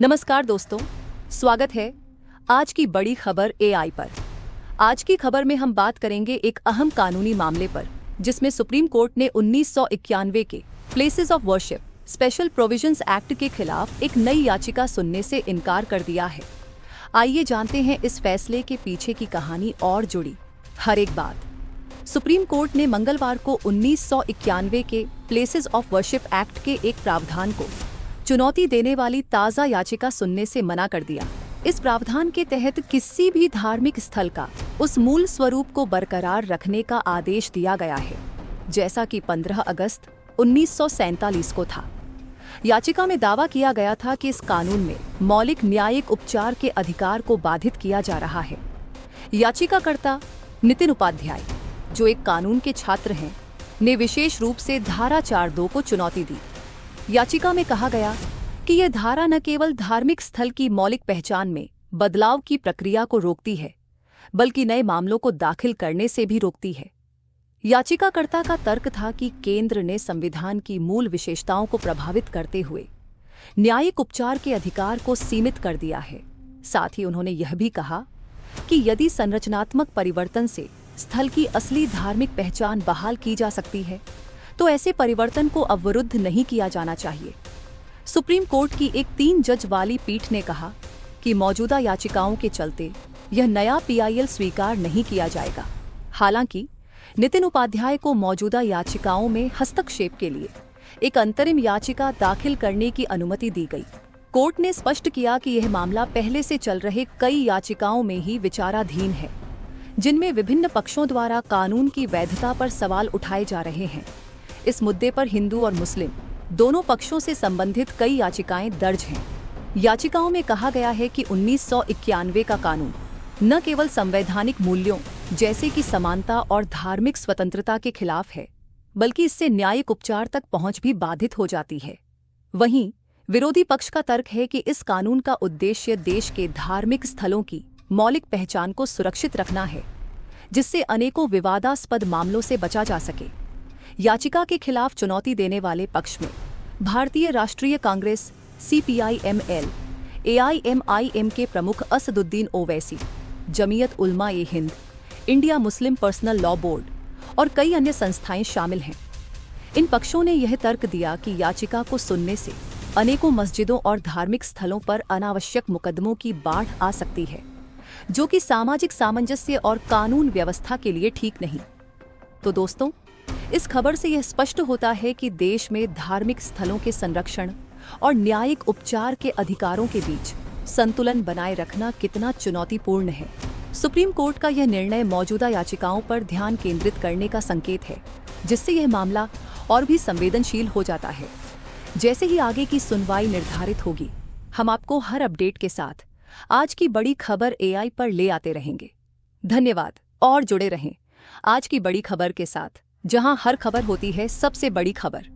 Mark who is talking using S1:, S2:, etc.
S1: नमस्कार दोस्तों, स्वागत है आज की बड़ी खबर एआई पर। आज की खबर में हम बात करेंगे एक अहम कानूनी मामले पर जिसमें सुप्रीम कोर्ट ने 1991 के places of worship special provisions act के खिलाफ एक नई याचिका सुनने से इनकार कर दिया है। आइए जानते हैं इस फैसले के पीछे की कहानी और जुड़ी हर एक बात। सुप्रीम कोर्ट ने मंगलवार को 1991 के प्लेसेस ऑफ वर्शिप एक्ट के एक प्रावधान को चुनौती देने वाली ताज़ा याचिका सुनने से मना कर दिया। इस प्रावधान के तहत किसी भी धार्मिक स्थल का उस मूल स्वरूप को बरकरार रखने का आदेश दिया गया है जैसा कि 15 अगस्त 1947 को था। याचिका में दावा किया गया था कि इस कानून में मौलिक न्यायिक उपचार के अधिकार को बाधित किया जा रहा है। याचिकाकर्ता नितिन उपाध्याय, जो एक कानून के छात्र हैं, ने विशेष रूप से धारा 4(2) को चुनौती दी। याचिका में कहा गया कि यह धारा न केवल धार्मिक स्थल की मौलिक पहचान में बदलाव की प्रक्रिया को रोकती है, बल्कि नए मामलों को दाखिल करने से भी रोकती है। याचिकाकर्ता का तर्क था कि केंद्र ने संविधान की मूल विशेषताओं को प्रभावित करते हुए न्यायिक उपचार के अधिकार को सीमित कर दिया है। साथ ही उन्होंने यह भी कहा कि यदि संरचनात्मक परिवर्तन से स्थल की असली धार्मिक पहचान बहाल की जा सकती है, तो ऐसे परिवर्तन को अवरुद्ध नहीं किया जाना चाहिए। सुप्रीम कोर्ट की एक 3 जज वाली पीठ ने कहा कि मौजूदा याचिकाओं के चलते यह नया पीआईएल स्वीकार नहीं किया जाएगा। हालांकि नितिन उपाध्याय को मौजूदा याचिकाओं में हस्तक्षेप के लिए एक अंतरिम याचिका दाखिल करने की अनुमति दी गई। कोर्ट ने स्पष्ट किया कि यह मामला पहले से चल रहे कई याचिकाओं में ही विचाराधीन है, जिनमें विभिन्न पक्षों द्वारा कानून की वैधता पर सवाल उठाए जा रहे हैं। इस मुद्दे पर हिंदू और मुस्लिम दोनों पक्षों से संबंधित कई याचिकाएं दर्ज हैं। याचिकाओं में कहा गया है कि 1991 का कानून न केवल संवैधानिक मूल्यों जैसे कि समानता और धार्मिक स्वतंत्रता के खिलाफ है, बल्कि इससे न्यायिक उपचार तक पहुंच भी बाधित हो जाती है। वहीं विरोधी पक्ष का तर्क है कि इस कानून का उद्देश्य देश के धार्मिक स्थलों की मौलिक पहचान को सुरक्षित रखना है, जिससे अनेकों विवादास्पद मामलों से बचा जा सके। याचिका के खिलाफ चुनौती देने वाले पक्ष में भारतीय राष्ट्रीय कांग्रेस CPI-ML, AIMIM के प्रमुख Asaduddin Owaisi, Jamiat Ulama-e-Hind, India Muslim personal law board और कई अन्य संस्थाएं शामिल हैं। इन पक्षों ने यह तर्क दिया कि याचिका को सुनने से अनेकों मस्जिदों और धार्मिक स्थलों पर अनावश्यक मुकदमों की बाढ़ आ सकती है, जो कि सामाजिक सामंजस्य और कानून व्यवस्था के लिए ठीक नहीं। तो दोस्तों, इस खबर से यह स्पष्ट होता है कि देश में धार्मिक स्थलों के संरक्षण और न्यायिक उपचार के अधिकारों के बीच संतुलन बनाए रखना कितना चुनौतीपूर्ण है। सुप्रीम कोर्ट का यह निर्णय मौजूदा याचिकाओं पर ध्यान केंद्रित करने का संकेत है, जिससे यह मामला और भी संवेदनशील हो जाता है। जैसे ही आगे की सुनवाई निर्धारित होगी, हम आपको हर अपडेट के साथ आज की बड़ी खबर एआई पर ले आते रहेंगे। धन्यवाद और जुड़े रहें आज की बड़ी खबर के साथ, जहां हर खबर होती है सबसे बड़ी खबर।